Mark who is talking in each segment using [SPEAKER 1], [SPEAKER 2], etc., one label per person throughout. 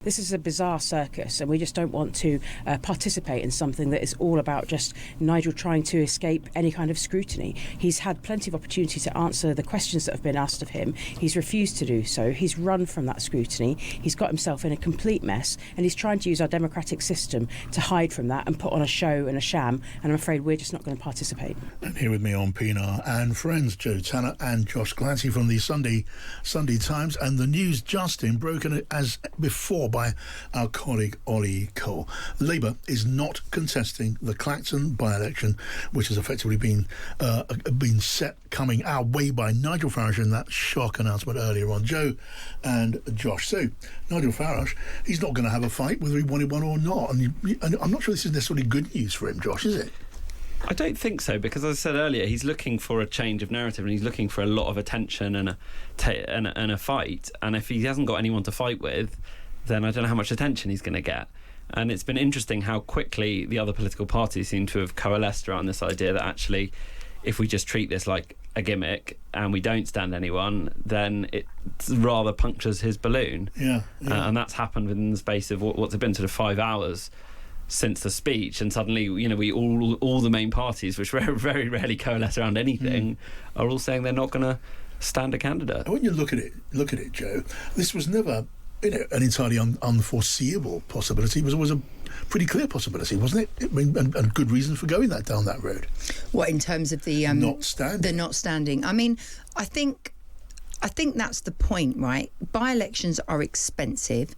[SPEAKER 1] This is a bizarre circus, and we just don't want to participate in something that is all about just Nigel trying to escape any kind of scrutiny. He's had plenty of opportunity to answer the questions that have been asked of him. He's refused to do so. He's run from that scrutiny. He's got himself in a complete mess, and he's trying to use our democratic system to hide from that and put on a show and a sham, and I'm afraid we're just not going to participate.
[SPEAKER 2] And here with me on Pienaar and friends, Tanner and Josh Glancy from the Sunday Times, and the news just in, broken as before by our colleague Ollie Cole. Labour is not contesting the Clacton by-election, which has effectively been set coming our way by Nigel Farage in that shock announcement earlier on. Joe and Josh. So, Nigel Farage, he's not going to have a fight whether he wanted one or not. And I'm not sure this is necessarily good news for him, Josh, is it?
[SPEAKER 3] I don't think so, because as I said earlier, he's looking for a change of narrative and he's looking for a lot of attention and a fight. And if he hasn't got anyone to fight with, then I don't know how much attention he's going to get. And it's been interesting how quickly the other political parties seem to have coalesced around this idea that actually, if we just treat this like a gimmick and we don't stand anyone, then it rather punctures his balloon.
[SPEAKER 2] Yeah.
[SPEAKER 3] And that's happened within the space of what's it been, sort of 5 hours since the speech, and suddenly, we all the main parties, which very, very rarely coalesce around anything, are all saying they're not going to stand a candidate.
[SPEAKER 2] When you look at it, Joe, this was never an entirely unforeseeable possibility. It was always a pretty clear possibility, wasn't it? I mean, and good reason for going down that road.
[SPEAKER 4] What, in terms of the
[SPEAKER 2] not standing?
[SPEAKER 4] The not standing. I mean, I think that's the point, right? By-elections are expensive.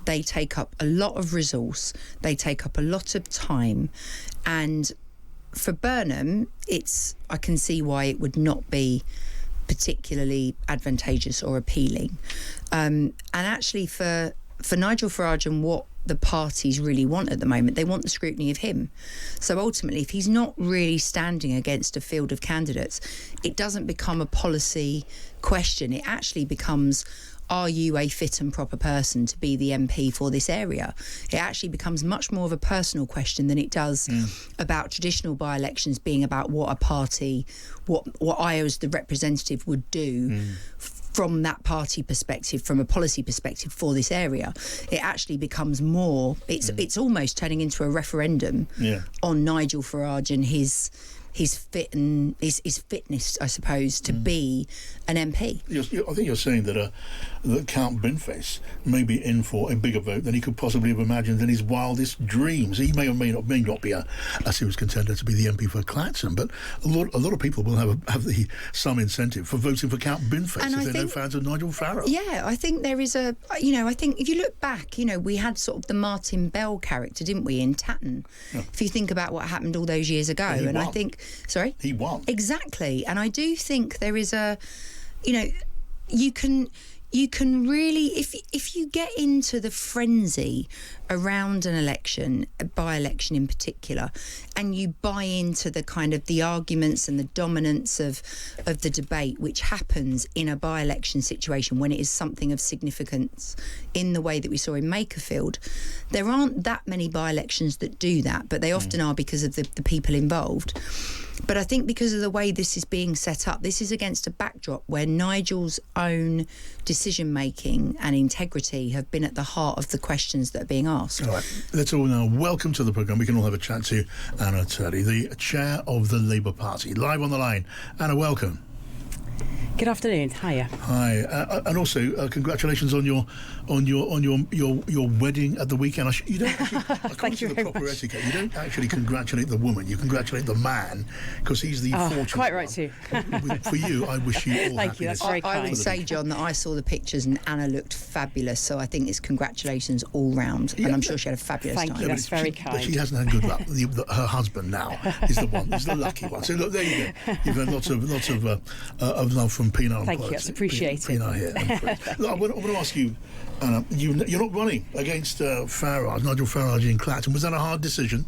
[SPEAKER 4] They take up a lot of resource. They take up a lot of time. And for Burnham, I can see why it would not be particularly advantageous or appealing. And actually for Nigel Farage and what the parties really want at the moment, they want the scrutiny of him. So ultimately, if he's not really standing against a field of candidates, it doesn't become a policy question. It actually becomes, are you a fit and proper person to be the MP for this area? It actually becomes much more of a personal question than it does about traditional by-elections being about what a party, what I as the representative would do from that party perspective, from a policy perspective for this area. It actually becomes more, it's almost turning into a referendum on Nigel Farage and his fitness, I suppose, to be an MP.
[SPEAKER 2] I think you're saying that Count Binface may be in for a bigger vote than he could possibly have imagined in his wildest dreams. He may or may not be a serious contender to be the MP for Clacton, but a lot of people will have some incentive for voting for Count Binface if they're no fans of Nigel Farage.
[SPEAKER 4] Yeah, I think there is I think if you look back, we had sort of the Martin Bell character, didn't we, in Tatton? Yeah. If you think about what happened all those years ago, and I think. Sorry?
[SPEAKER 2] He won.
[SPEAKER 4] Exactly. And I do think there is you can really, if you get into the frenzy around an election, a by-election in particular, and you buy into the kind of the arguments and the dominance of the debate, which happens in a by-election situation when it is something of significance in the way that we saw in Makerfield, there aren't that many by-elections that do that, but they often are because of the people involved. But I think because of the way this is being set up, this is against a backdrop where Nigel's own decision-making and integrity have been at the heart of the questions that are being asked.
[SPEAKER 2] All right, let's all now welcome to the programme. We can all have a chat to Anna Turley, the chair of the Labour Party, live on the line. Anna, welcome.
[SPEAKER 1] Good afternoon. Hiya.
[SPEAKER 2] Hi, and also congratulations on your wedding at the weekend. You don't actually,
[SPEAKER 1] Thank you very much.
[SPEAKER 2] Etiquette, you don't actually congratulate the woman. You congratulate the man because he's the fortunate.
[SPEAKER 1] Quite right too.
[SPEAKER 2] For you, I wish you all
[SPEAKER 1] Thank you. That's very kind.
[SPEAKER 4] I would say, John, that I saw the pictures and Anna looked fabulous. So I think it's congratulations all round, and I'm sure she had a fabulous time.
[SPEAKER 1] Thank you. That's very kind.
[SPEAKER 2] But she hasn't had good luck. Her husband now is the one. Is the lucky one. So look, there you go. You've had lots of love from Pienaar.
[SPEAKER 1] Thank you, that's appreciated.
[SPEAKER 2] Pienaar here. Look, I want to ask you, Anna, you're not running against Nigel Farage in Clacton. Was that a hard decision?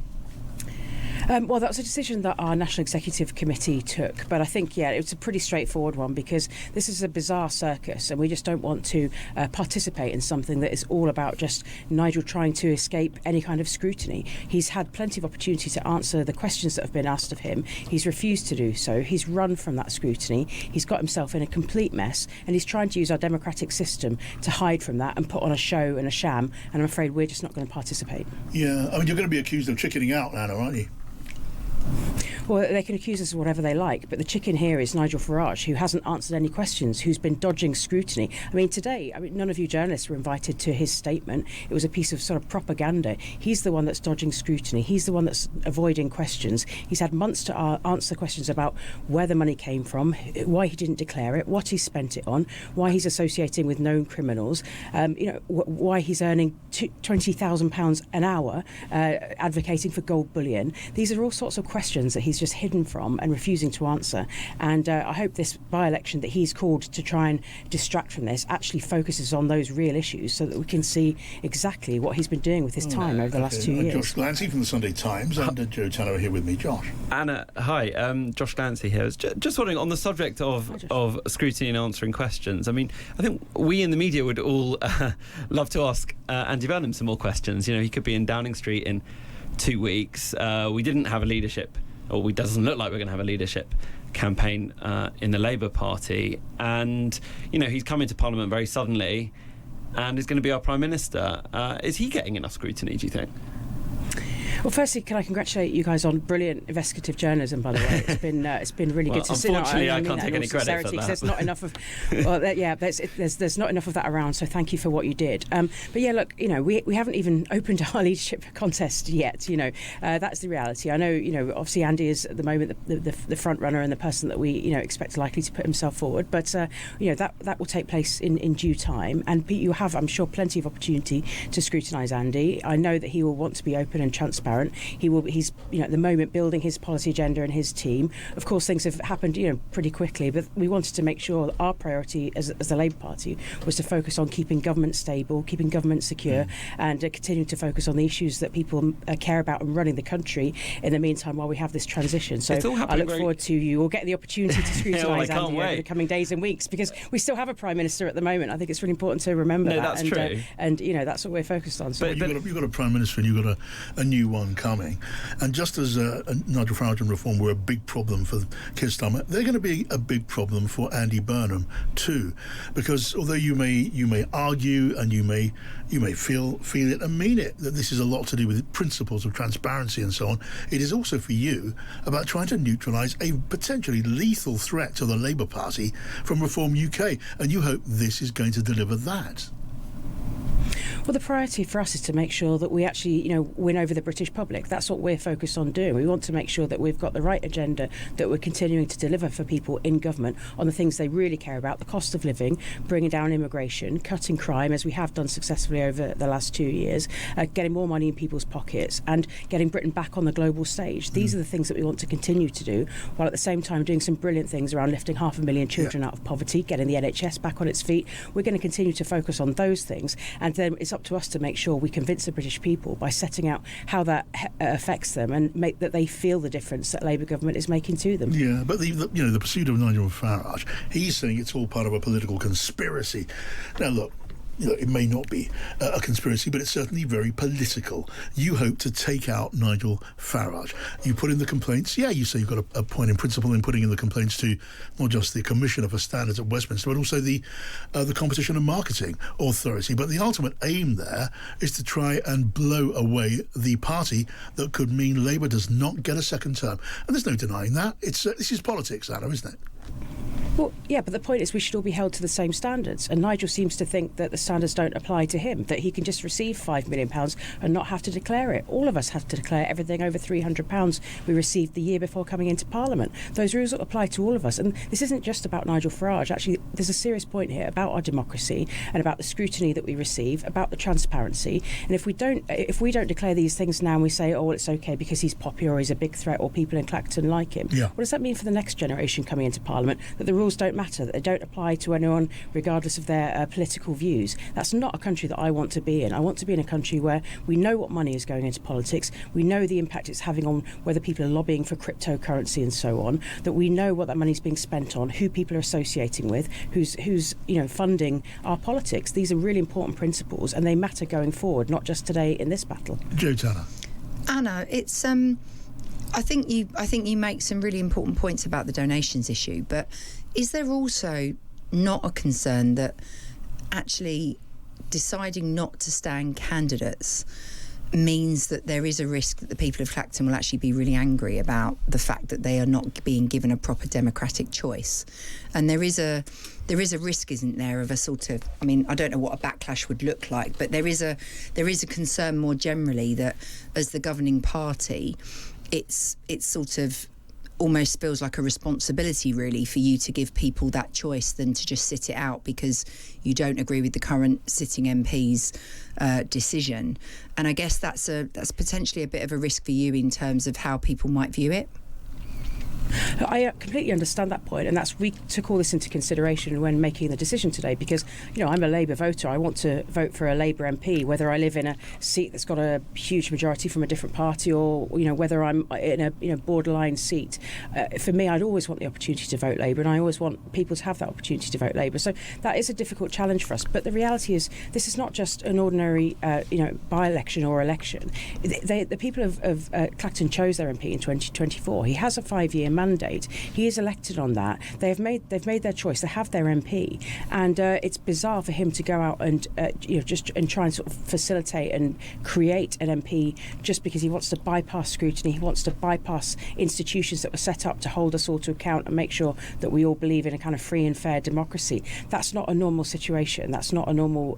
[SPEAKER 1] Well, that was a decision that our National Executive Committee took, but I think, it's a pretty straightforward one because this is a bizarre circus and we just don't want to participate in something that is all about just Nigel trying to escape any kind of scrutiny. He's had plenty of opportunity to answer the questions that have been asked of him. He's refused to do so. He's run from that scrutiny. He's got himself in a complete mess and he's trying to use our democratic system to hide from that and put on a show and a sham, and I'm afraid we're just not going to participate.
[SPEAKER 2] Yeah, I mean, you're going to be accused of chickening out, Anna, aren't you?
[SPEAKER 1] Well, they can accuse us of whatever they like, but the chicken here is Nigel Farage, who hasn't answered any questions, who's been dodging scrutiny. I mean, today, none of you journalists were invited to his statement. It was a piece of sort of propaganda. He's the one that's dodging scrutiny. He's the one that's avoiding questions. He's had months to answer questions about where the money came from, why he didn't declare it, what he spent it on, why he's associating with known criminals, why he's earning £20,000 an hour advocating for gold bullion. These are all sorts of questions that he's just hidden from and refusing to answer. And I hope this by-election that he's called to try and distract from this actually focuses on those real issues so that we can see exactly what he's been doing with his time over the last 2 years.
[SPEAKER 2] Josh Glancy from the Sunday Times and Joe Tanner are here with me. Josh.
[SPEAKER 3] Anna, hi. Josh Glancy here. Just wondering, on the subject of scrutiny and answering questions, I mean, I think we in the media would all love to ask Andy Burnham some more questions. You know, he could be in Downing Street in 2 weeks. We didn't have a leadership, or it doesn't look like we're going to have a leadership campaign in the Labour Party. And, he's come into Parliament very suddenly and is going to be our Prime Minister. Is he getting enough scrutiny, do you think?
[SPEAKER 1] Well, firstly, can I congratulate you guys on brilliant investigative journalism, by the way. It's been really good to see.
[SPEAKER 3] Unfortunately, I can't take any credit for that.
[SPEAKER 1] There's not enough of, there's not enough of that around. So thank you for what you did. But yeah, look, we haven't even opened our leadership contest yet. That's the reality. I know, obviously Andy is at the moment the front runner and the person that we, expect likely to put himself forward. But that will take place in due time. And you have, I'm sure, plenty of opportunity to scrutinise Andy. I know that he will want to be open and transparent. He's at the moment building his policy agenda and his team. Of course, things have happened pretty quickly, but we wanted to make sure that our priority as the Labour Party was to focus on keeping government stable, keeping government secure, and continuing to focus on the issues that people care about and running the country in the meantime while we have this transition. So I look forward to you all getting the opportunity to scrutinise Andy over the coming days and weeks, because we still have a Prime Minister at the moment. I think it's really important to remember that.
[SPEAKER 3] That's true.
[SPEAKER 1] And that's what we're focused on. So
[SPEAKER 2] you've got a Prime Minister and you've got a new one coming, and just as Nigel Farage and reform were a big problem for Keir Starmer, they're going to be a big problem for Andy Burnham too, because although you may argue and you may feel it and mean it that this is a lot to do with principles of transparency and so on, it is also for you about trying to neutralise a potentially lethal threat to the Labour Party from Reform UK, and you hope this is going to deliver that.
[SPEAKER 1] Well, the priority for us is to make sure that we actually, win over the British public. That's what we're focused on doing. We want to make sure that we've got the right agenda, that we're continuing to deliver for people in government on the things they really care about: the cost of living, bringing down immigration, cutting crime, as we have done successfully over the last 2 years, getting more money in people's pockets, and getting Britain back on the global stage. These are the things that we want to continue to do, while at the same time doing some brilliant things around lifting 500,000 children out of poverty, getting the NHS back on its feet. We're going to continue to focus on those things, and then it's up to us to make sure we convince the British people by setting out how that affects them and make that they feel the difference that Labour government is making to them.
[SPEAKER 2] Yeah, but the pursuit of Nigel Farage, he's saying it's all part of a political conspiracy. Now look, it may not be a conspiracy, but it's certainly very political. You hope to take out Nigel Farage. You put in the complaints. Yeah, you say you've got a point in principle in putting in the complaints to not just the Commissioner for Standards at Westminster, but also the Competition and Marketing Authority. But the ultimate aim there is to try and blow away the party that could mean Labour does not get a second term. And there's no denying that. This is politics, Anna, isn't it?
[SPEAKER 1] Well, yeah, but the point is we should all be held to the same standards. And Nigel seems to think that the standards don't apply to him, that he can just receive £5 million and not have to declare it. All of us have to declare everything over £300 we received the year before coming into Parliament. Those rules apply to all of us. And this isn't just about Nigel Farage. Actually, there's a serious point here about our democracy and about the scrutiny that we receive, about the transparency. And if we don't declare these things now and we say, oh, well, it's okay because he's popular or he's a big threat or people in Clacton like him, what does that mean for the next generation coming into Parliament? That the rules rules don't matter, that they don't apply to anyone regardless of their political views. That's not a country that I want to be in. I want to be in a country where we know what money is going into politics, we know the impact it's having on whether people are lobbying for cryptocurrency and so on, that we know what that money is being spent on, who people are associating with, who's funding our politics. These are really important principles, and they matter going forward, not just today in this battle.
[SPEAKER 2] Joe Tanner.
[SPEAKER 4] Anna, it's I think you make some really important points about the donations issue, but is there also not a concern that actually deciding not to stand candidates means that there is a risk that the people of Clacton will actually be really angry about the fact that they are not being given a proper democratic choice? And there is a risk, isn't there, of a sort of, I mean, I don't know what a backlash would look like, but there is a concern more generally that as the governing party, it's sort of almost feels like a responsibility really for you to give people that choice than to just sit it out because you don't agree with the current sitting MP's decision. And I guess that's potentially a bit of a risk for you in terms of how people might view it.
[SPEAKER 1] I completely understand that point, and we took all this into consideration when making the decision today, because I'm a Labour voter. I want to vote for a Labour MP, whether I live in a seat that's got a huge majority from a different party, or whether I'm in a borderline seat. For me, I'd always want the opportunity to vote Labour, and I always want people to have that opportunity to vote Labour. So that is a difficult challenge for us. But the reality is, this is not just an ordinary by-election or election. The people of Clacton chose their MP in 2024. He has a 5-year mandate. He is elected on that. They've made their choice. They have their MP, and it's bizarre for him to go out and try and sort of facilitate and create an MP just because he wants to bypass scrutiny. He wants to bypass institutions that were set up to hold us all to account and make sure that we all believe in a kind of free and fair democracy. That's not a normal situation. That's not a normal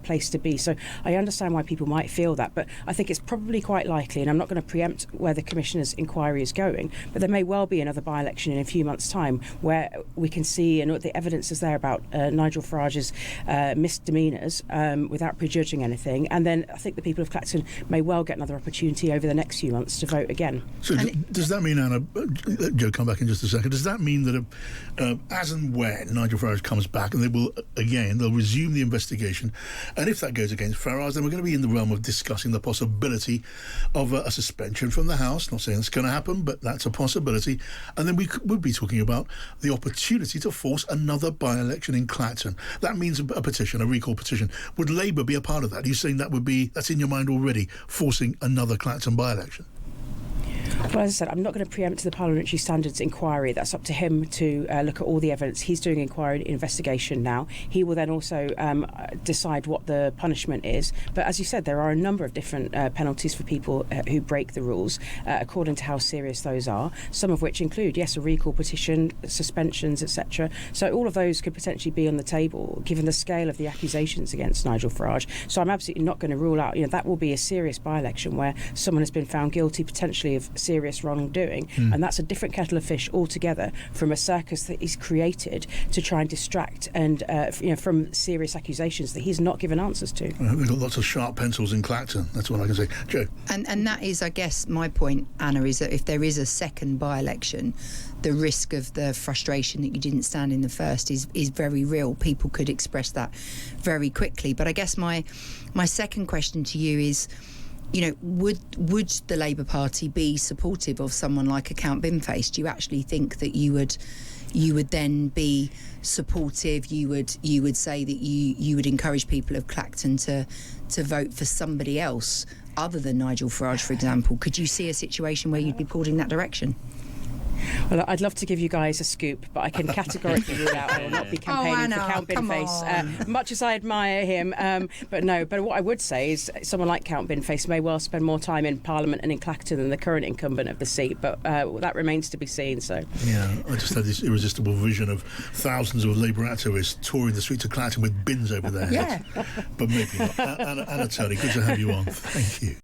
[SPEAKER 1] place to be. So I understand why people might feel that, but I think it's probably quite likely, and I'm not going to preempt where the Commissioner's inquiry is going, but there may well be another by-election in a few months' time where we can see, and the evidence is there about Nigel Farage's misdemeanours without prejudging anything, and then I think the people of Clacton may well get another opportunity over the next few months to vote again.
[SPEAKER 2] So does that mean, Anna, Joe, come back in just a second, does that mean that as and when Nigel Farage comes back, and they'll resume the investigation, and if that goes against Farage, then we're going to be in the realm of discussing the possibility of a suspension from the House? Not saying it's going to happen, but that's a possibility. And then we would be talking about the opportunity to force another by-election in Clacton. That means a petition, a recall petition. Would Labour be a part of that? Are you saying that's in your mind already, forcing another Clacton by-election?
[SPEAKER 1] Well, as I said, I'm not going to preempt the Parliamentary Standards inquiry. That's up to him to look at all the evidence. He's doing inquiry investigation now. He will then also decide what the punishment is. But as you said, there are a number of different penalties for people who break the rules, according to how serious those are, some of which include, yes, a recall petition, suspensions, etc. So all of those could potentially be on the table, given the scale of the accusations against Nigel Farage. So I'm absolutely not going to rule out, that will be a serious by-election where someone has been found guilty potentially of serious wrongdoing, and that's a different kettle of fish altogether from a circus that he's created to try and distract and from serious accusations that he's not given answers to.
[SPEAKER 2] We've got lots of sharp pencils in Clacton, that's what I can say. Joe?
[SPEAKER 4] And that is, I guess, my point, Anna, is that if there is a second by-election, the risk of the frustration that you didn't stand in the first is very real. People could express that very quickly. But I guess my second question to you is, would the Labour Party be supportive of someone like a Count Binface? Do you actually think that you would then be supportive? You would say that you would encourage people of Clacton to vote for somebody else other than Nigel Farage, for example? Could you see a situation where you'd be pulled in that direction?
[SPEAKER 1] Well, I'd love to give you guys a scoop, but I can categorically rule out I will not be campaigning for Count Binface, much as I admire him. But what I would say is someone like Count Binface may well spend more time in Parliament and in Clacton than the current incumbent of the seat, but that remains to be seen. So
[SPEAKER 2] yeah, I just had this irresistible vision of thousands of Labour activists touring the streets of Clacton with bins over their heads. But maybe not. Anna Turley, good to have you on. Thank you.